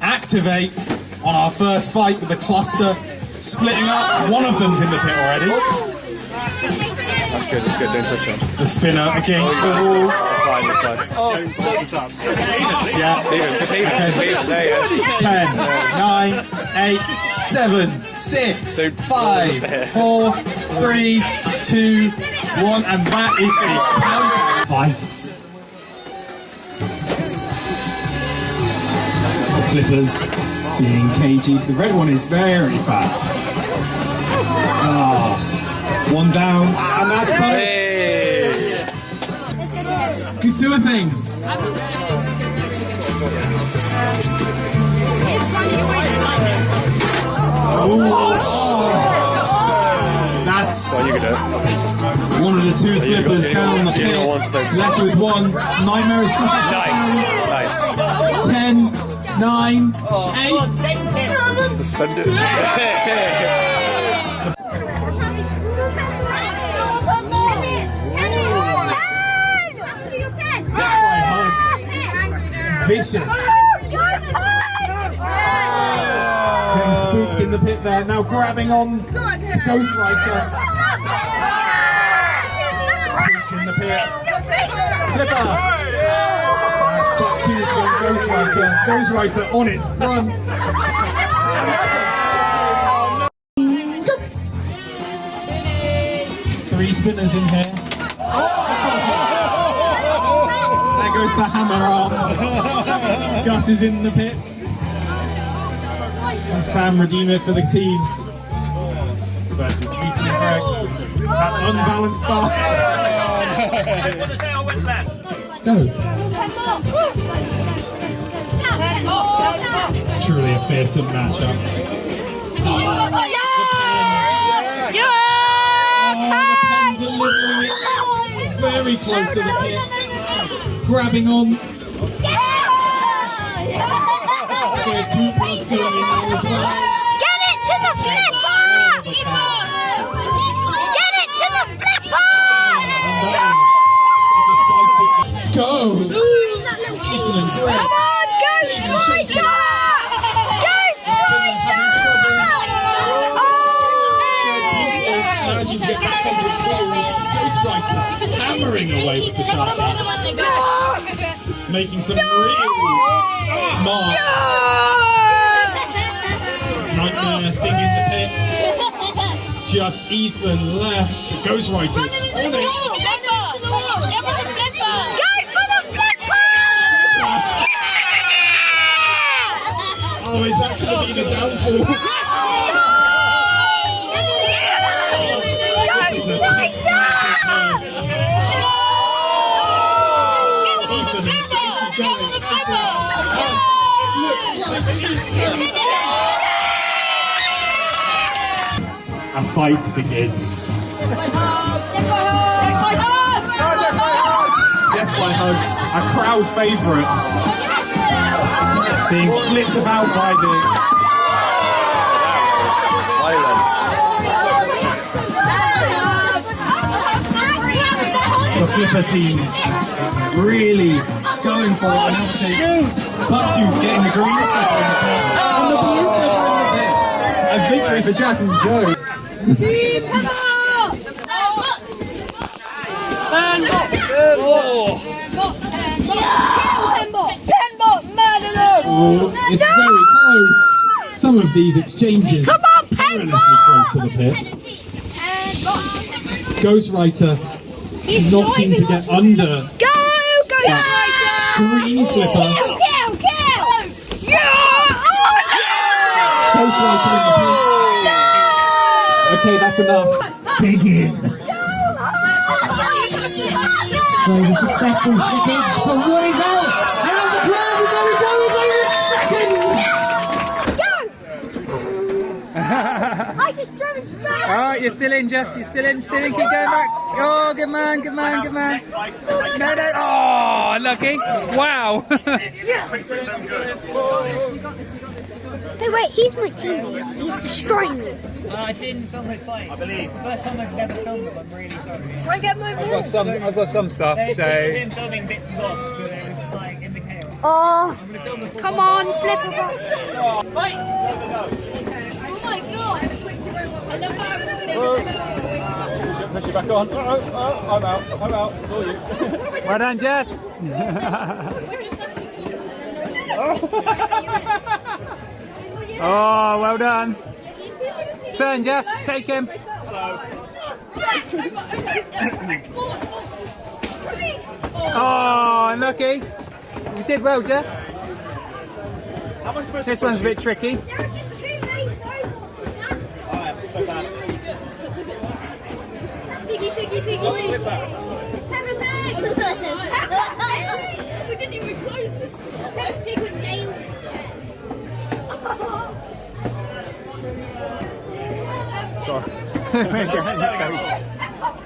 Activate on our first fight with the cluster splitting up. One of them's in the pit already. That's good, don't touch them. The spinner against the wall. That's fine. Yeah. There 10, 9, 8, 7, 6, 5, 4, 3, 2, 1, and that is a count fight. Clippers being cagey. The red one is very fast. One down, and that's Hey. Let's go to him. Could do a thing. That's Well, you can do it. one of the two slippers down the pit. Left with one. Nightmare is stuck. Nice. 10, 9, 8, 7. Send it. Vicious. Getting spooked in the pit there. Now grabbing on to Ghostwriter. Spooked in the pit. Flipper. Got two from Ghostwriter. Ghostwriter on its front. Three spinners in here. There goes the hammer arm. Gus is in the pit. And Sam redeem it for the team. Versus Eaton Greg. That unbalanced bar. Go. Truly a fearsome matchup. The pen delivering it very close to the pit. Grabbing on. Scared Cooper's going in there as well. Get it to the flipper! Get it to the flipper! Go! Come on, Ghostwriter! Managing to get back onto its series. Ghostwriter hammering away with the Sharpie. It's making some real marks. Nightmare thing in the pit. Just Ethan left. The Ghostwriter is on it. Oh, is that going to be the downfall? A fight begins. Death by Hugs, a crowd favourite, being flipped about by the flipper team. Really going for an outtake. Bucktooth getting the green flipper in the pit. And the blue flipper in the pit. A victory for Jack and Joe. It's very close. Some of these exchanges perilously close to the pit. Ghostwriter not seem to get under. Go, Ghostwriter! Green flipper. Ghostwriter in the pit. Okay, that's enough. Begin. So the successful slippage for what is out. And the crowd is going to go I just drove it straight. Alright, you're still in, Jess. You're still in, keep going back. Oh, good man. No. Oh, lucky. Wow. Hey, wait, he's my teammate. He's destroying me. I didn't film this fight. I believe. It's the first time I've ever filmed them. I'm really sorry. I've got some stuff, so. I've been filming bits and bobs, but it was like in the chaos. Oh, come on, flip it. Oh, Oh my god. I love how push it back on. Oh, I'm out. Saw you. Well done, Jess. Oh, well done. Turn, Jess. Take him. Oh, unlucky. You did well, Jess. This one's a bit tricky. there are just too many phones. I am so bad at this. Piggy. It's Peppa Pig. We didn't even close this. Peppa Pig with nails his head. Sorry.